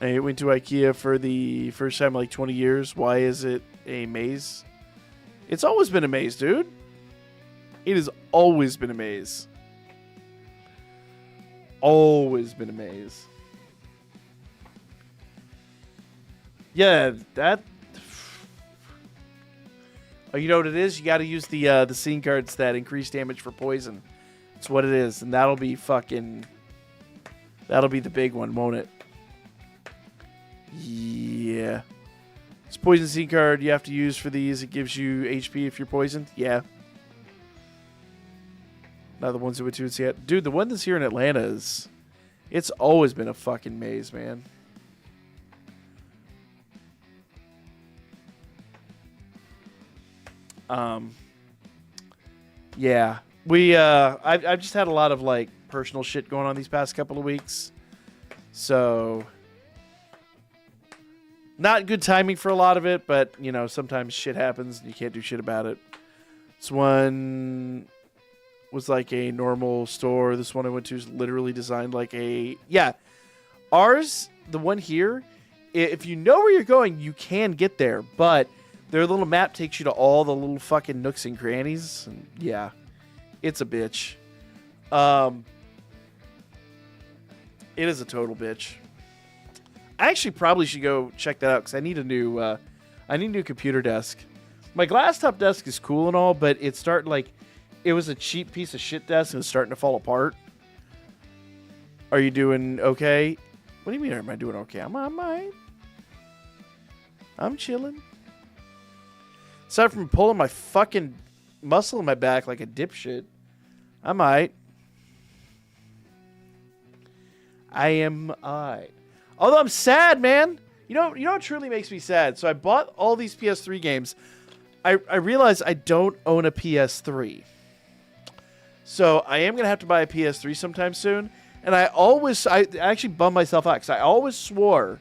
I went to IKEA for the first time in like 20 years. Why is it a maze? It's always been a maze, dude. It has always been a maze. Always been a maze. Yeah, that... Oh, you know what it is? You got to use the scene cards that increase damage for poison. That's what it is. And that'll be fucking... That'll be the big one, won't it? Yeah. It's poison scene card you have to use for these. It gives you HP if you're poisoned. Yeah. Not the ones that went to Seattle. Dude, the one that's here in Atlanta is... It's always been a fucking maze, man. Yeah. I've just had a lot of, like, personal shit going on these past couple of weeks. So... Not good timing for a lot of it, but, you know, sometimes shit happens and you can't do shit about it. This one was like a normal store. This one I went to is literally designed like a... Yeah. Ours, the one here, if you know where you're going, you can get there. But their little map takes you to all the little fucking nooks and crannies. And yeah. It's a bitch. It is a total bitch. I actually probably should go check that out because I need a new computer desk. My glass top desk is cool and all, but it's starting like it was a cheap piece of shit desk and it's starting to fall apart. Are you doing okay? What do you mean? Am I doing okay? I'm alright. I'm chilling. Aside from pulling my fucking muscle in my back like a dipshit, I'm alright. I am alright. Although I'm sad, man. You know what truly makes me sad? So I bought all these PS3 games. I realized I don't own a PS3. So I am going to have to buy a PS3 sometime soon. And I actually bummed myself out because I always swore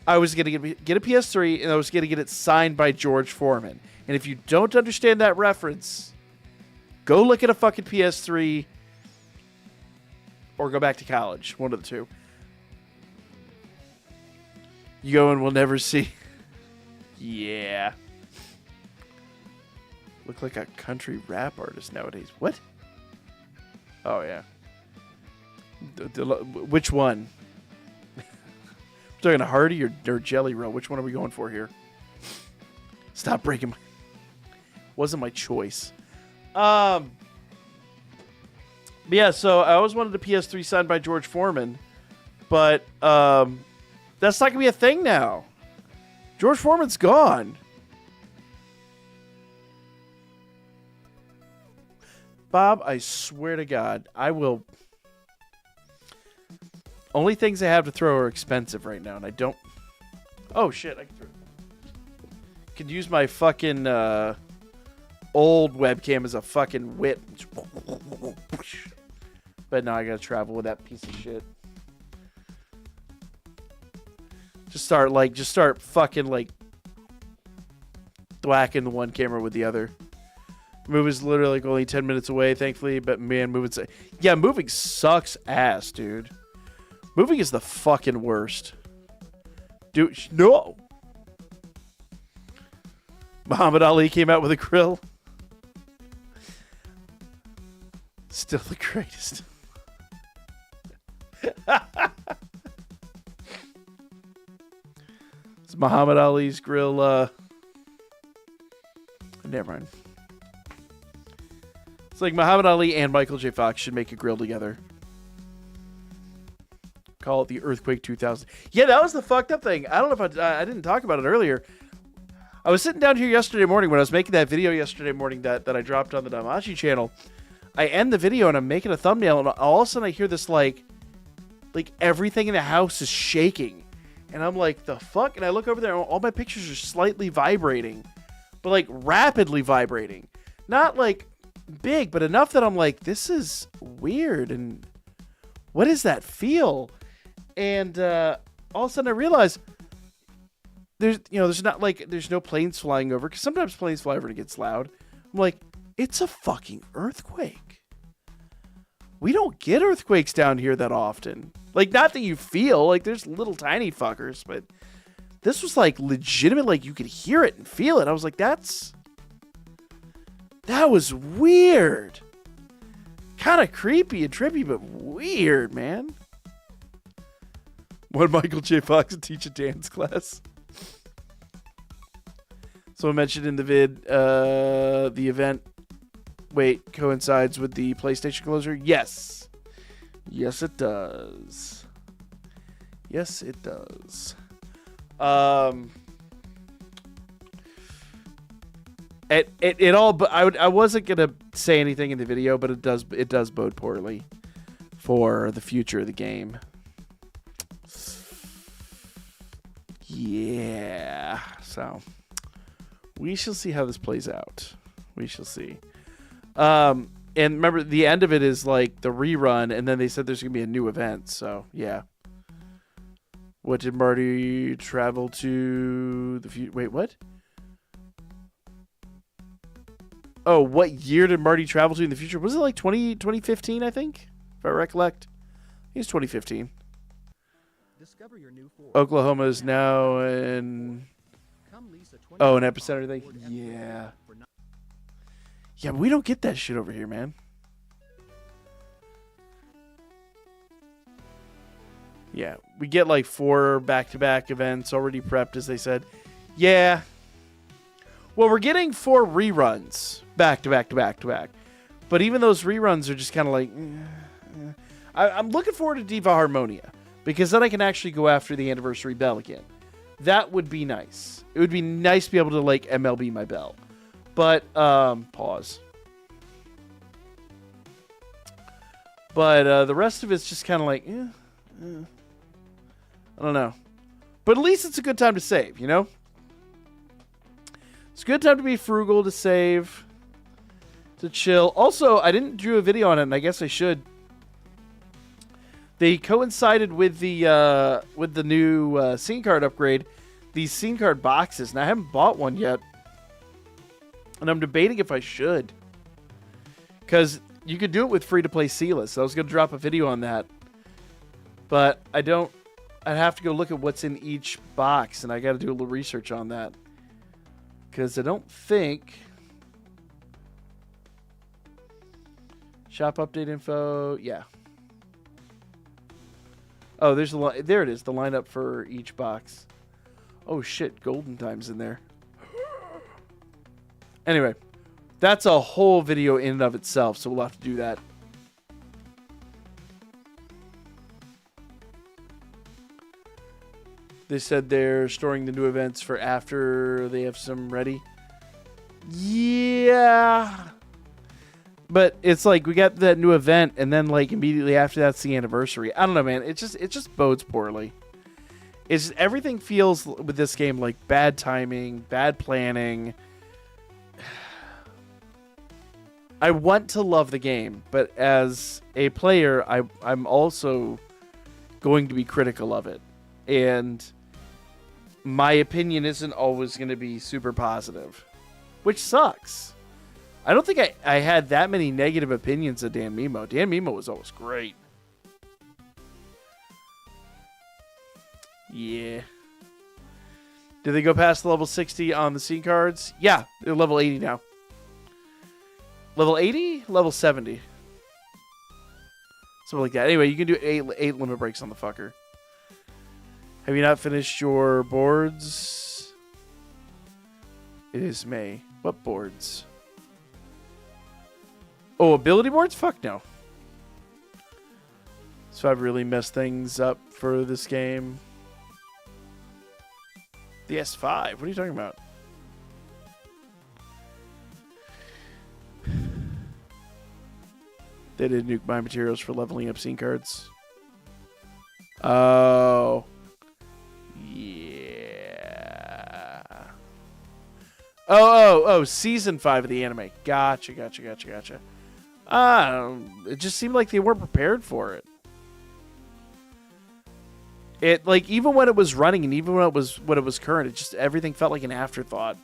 I was going to get a PS3 and I was going to get it signed by George Foreman. And if you don't understand that reference, go look at a fucking PS3 or go back to college. One of the two. You go and we'll never see. Yeah. Look like a country rap artist nowadays. What? Oh, yeah. Which one? We're talking a Hardy or Jelly Roll. Which one are we going for here? Stop breaking my... Wasn't my choice. But yeah, so I always wanted a PS3 signed by George Foreman. But, that's not going to be a thing now. George Foreman's gone. Bob, I swear to God, I will... Only things I have to throw are expensive right now, and I don't... Oh, shit, I can throw... Could use my fucking old webcam as a fucking whip. But now I gotta travel with that piece of shit. Just start fucking like thwacking the one camera with the other. Move is literally like only 10 minutes away, thankfully. But man, moving, yeah, moving sucks ass, dude. Moving is the fucking worst. Dude, no. Muhammad Ali came out with a grill. Still the greatest. It's Muhammad Ali's grill. Never mind. It's like Muhammad Ali and Michael J. Fox should make a grill together. Call it the Earthquake 2000. Yeah, that was the fucked up thing. I don't know if I didn't talk about it earlier. I was sitting down here yesterday morning when I was making that video yesterday morning that I dropped on the danmachi channel. I end the video and I'm making a thumbnail, and all of a sudden I hear this like everything in the house is shaking. And I'm like, the fuck? And I look over there and all my pictures are slightly vibrating. But like rapidly vibrating. Not like big, but enough that I'm like, this is weird. And what does that feel? And all of a sudden I realize there's no planes flying over, because sometimes planes fly over and it gets loud. I'm like, it's a fucking earthquake. We don't get earthquakes down here that often. Like, not that you feel like there's little tiny fuckers, but this was like legitimate, like you could hear it and feel it. I was like, that was weird. Kind of creepy and trippy, but weird, man. When Michael J. Fox would teach a dance class. Someone mentioned in the vid, the event, coincides with the PlayStation closure? Yes. Yes, it does. Yes, it does. It all, but I wasn't gonna say anything in the video, but it does bode poorly for the future of the game. Yeah, so we shall see how this plays out. We shall see. And remember, the end of it is like the rerun, and then they said there's gonna be a new event. So yeah. What did Marty travel to the future? Wait, what? Oh, what year did Marty travel to in the future? Was it like 2015, I think? If I recollect. I think it's 2015. Discover your new Ford. Oklahoma is now in... Oh, an epicenter thing? Yeah. Yeah, but we don't get that shit over here, man. Yeah, we get like 4 back-to-back events already prepped, as they said. Yeah. Well, we're getting 4 reruns back-to-back-to-back-to-back. But even those reruns are just kind of like... I'm looking forward to Diva Harmonia, because then I can actually go after the Anniversary Bell again. That would be nice. It would be nice to be able to, like, MLB my bell. But, pause. But the rest of it's just kind of like... I don't know. But at least it's a good time to save, you know? It's a good time to be frugal, to save, to chill. Also, I didn't do a video on it, and I guess I should. They coincided with the new scene card upgrade, these scene card boxes, and I haven't bought one yet. And I'm debating if I should. Because you could do it with free-to-play Sealess. So I was going to drop a video on that. But I don't... I'd have to go look at what's in each box, and I got to do a little research on that. Because I don't think... Shop update info... Yeah. Oh, there's there it is, the lineup for each box. Oh shit, Golden Time's in there. Anyway, that's a whole video in and of itself, so we'll have to do that. They said they're storing the new events for after they have some ready. Yeah. But it's like we got that new event, and then like immediately after that's the anniversary. I don't know, man. It just bodes poorly. It's everything feels with this game like bad timing, bad planning. I want to love the game, but as a player, I'm also going to be critical of it. And my opinion isn't always going to be super positive, which sucks. I don't think I had that many negative opinions of Danmemo. Danmemo was always great. Yeah. Did they go past level 60 on the scene cards? Yeah, they're level 80 now. Level 80? Level 70. Something like that. Anyway, you can do 8 limit breaks on the fucker. Have you not finished your boards? It is May. What boards? Oh, ability boards? Fuck no. So I've really messed things up for this game. The S5? What are you talking about? They did nuke my materials for leveling up scene cards. Oh. Yeah. Oh, season 5 of the anime. Gotcha. It just seemed like they weren't prepared for it. It, like, even when it was running and even when it was current, it just, everything felt like an afterthought.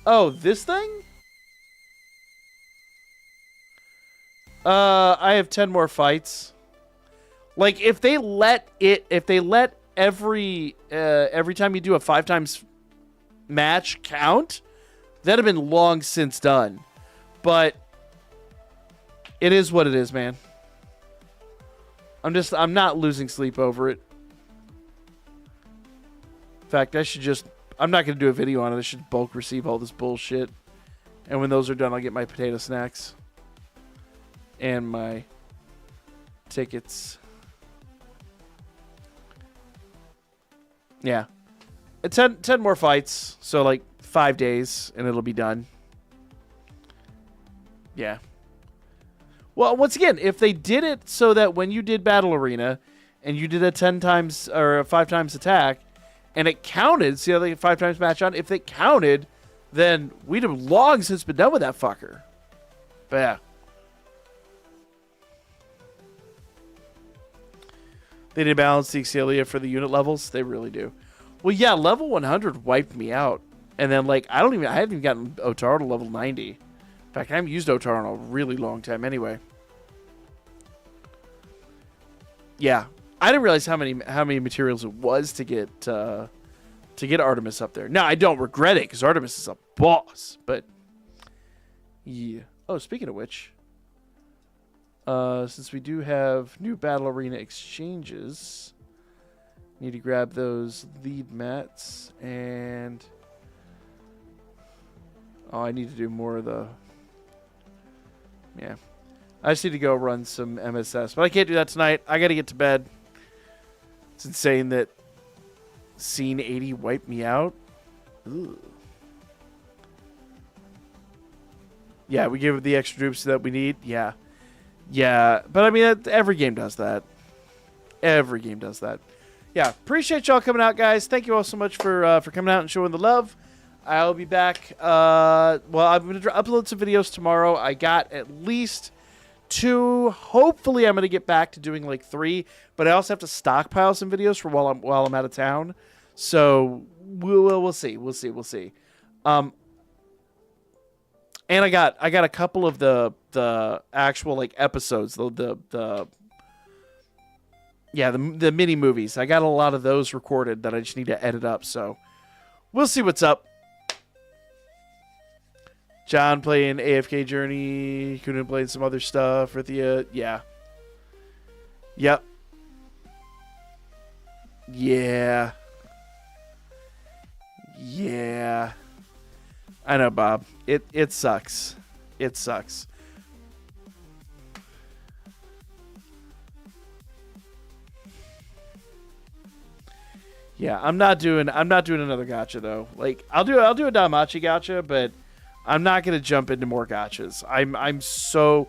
Oh, this thing? I have 10 more fights. Like, if they let every time you do a 5 times match count, that'd have been long since done. But it is what it is, man. I'm not losing sleep over it. In fact, I'm not going to do a video on it. I should bulk receive all this bullshit. And when those are done, I'll get my potato snacks. And my tickets. Yeah. 10 more fights. So, like, 5 days, and it'll be done. Yeah. Well, once again, if they did it so that when you did Battle Arena and you did a 10 times or a 5 times attack and it counted, see how they 5 times match on? If it counted, then we'd have long since been done with that fucker. But yeah. They did balance the Excelia for the unit levels. They really do. Well, yeah, level 100 wiped me out. And then, like, I haven't even gotten Otaro to level 90. In fact, I haven't used Otaro in a really long time anyway. Yeah. I didn't realize how many materials it was to get Artemis up there. Now, I don't regret it because Artemis is a boss. But, yeah. Oh, speaking of which, since we do have new Battle Arena exchanges, need to grab those lead mats and... Oh, I need to do more of the... Yeah. I just need to go run some MSS. But I can't do that tonight. I got to get to bed. It's insane that Scene 80 wiped me out. Ugh. Yeah, we give it the extra troops that we need. Yeah. Yeah. But, I mean, every game does that. Every game does that. Yeah. Appreciate y'all coming out, guys. Thank you all so much for coming out and showing the love. I'll be back. Well, I'm going to upload some videos tomorrow. I got at least 2. Hopefully, I'm going to get back to doing like 3. But I also have to stockpile some videos for while I'm out of town. So we'll see. We'll see. And I got a couple of the actual like episodes. The mini movies. I got a lot of those recorded that I just need to edit up. So we'll see what's up. John playing AFK Journey. Kunin playing some other stuff. Rithia. Yeah. Yep. Yeah. Yeah. I know, Bob. It sucks. It sucks. Yeah, I'm not doing another gacha though. Like I'll do a danmachi gacha, but I'm not going to jump into more gachas. I'm so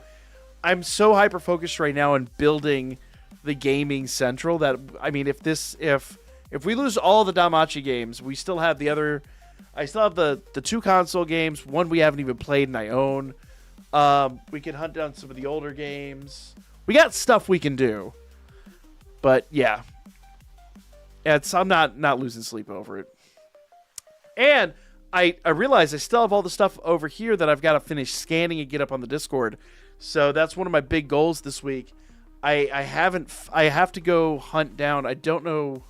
hyper focused right now on building the gaming central that I mean if we lose all the danmachi games, we still have I still have the 2 console games, one we haven't even played and I own. We can hunt down some of the older games. We got stuff we can do. But yeah. I'm not losing sleep over it. And I realize I still have all the stuff over here that I've got to finish scanning and get up on the Discord. So that's one of my big goals this week. I have to go hunt down. I don't know.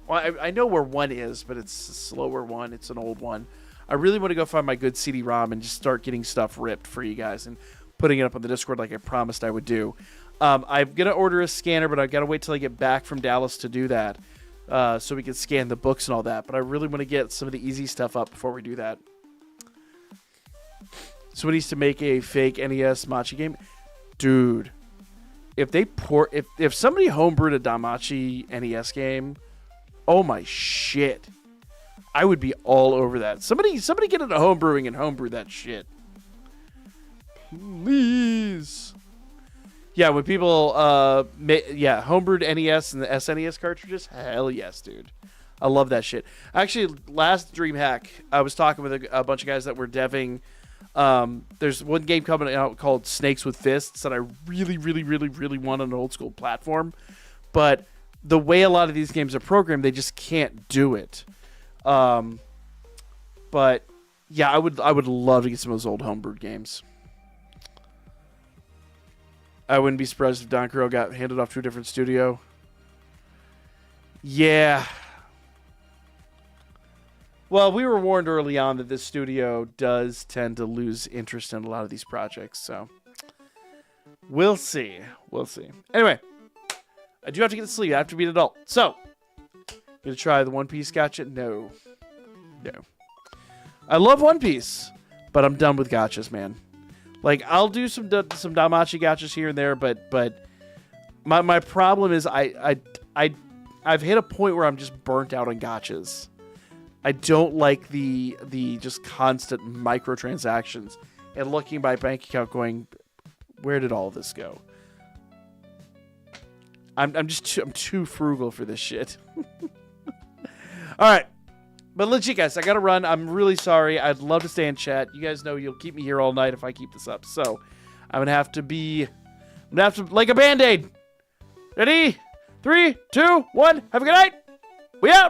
Well, I know where one is, but it's a slower one. It's an old one. I really want to go find my good CD-ROM and just start getting stuff ripped for you guys and putting it up on the Discord like I promised I would do. I'm going to order a scanner, but I've got to wait till I get back from Dallas to do that. So we can scan the books and all that. But I really want to get some of the easy stuff up before we do that. So needs to make a fake NES Machi game. Dude, if somebody homebrewed a Danmachi NES game, oh my shit. I would be all over that. Somebody get into homebrewing and homebrew that shit. Please. Yeah, when people homebrewed NES and the SNES cartridges, hell yes, dude. I love that shit. Actually, last DreamHack, I was talking with a bunch of guys that were deving. There's one game coming out called Snakes with Fists that I really, really, really, really want on an old school platform. But the way a lot of these games are programmed, they just can't do it. But yeah, I would love to get some of those old homebrewed games. I wouldn't be surprised if Don Crow got handed off to a different studio. Yeah. Well, we were warned early on that this studio does tend to lose interest in a lot of these projects, so we'll see. We'll see. Anyway, I do have to get to sleep. I have to be an adult. So, gonna try the One Piece gotcha? No. I love One Piece, but I'm done with gotchas, man. Like, I'll do some Danmachi gotchas here and there, but my problem is I've hit a point where I'm just burnt out on gotchas. I don't like the just constant microtransactions and looking at my bank account going, where did all this go? I'm too frugal for this shit. All right. But legit, guys, I got to run. I'm really sorry. I'd love to stay in chat. You guys know you'll keep me here all night if I keep this up. So I'm going to have to like a Band-Aid. Ready? 3, 2, 1. Have a good night. We out.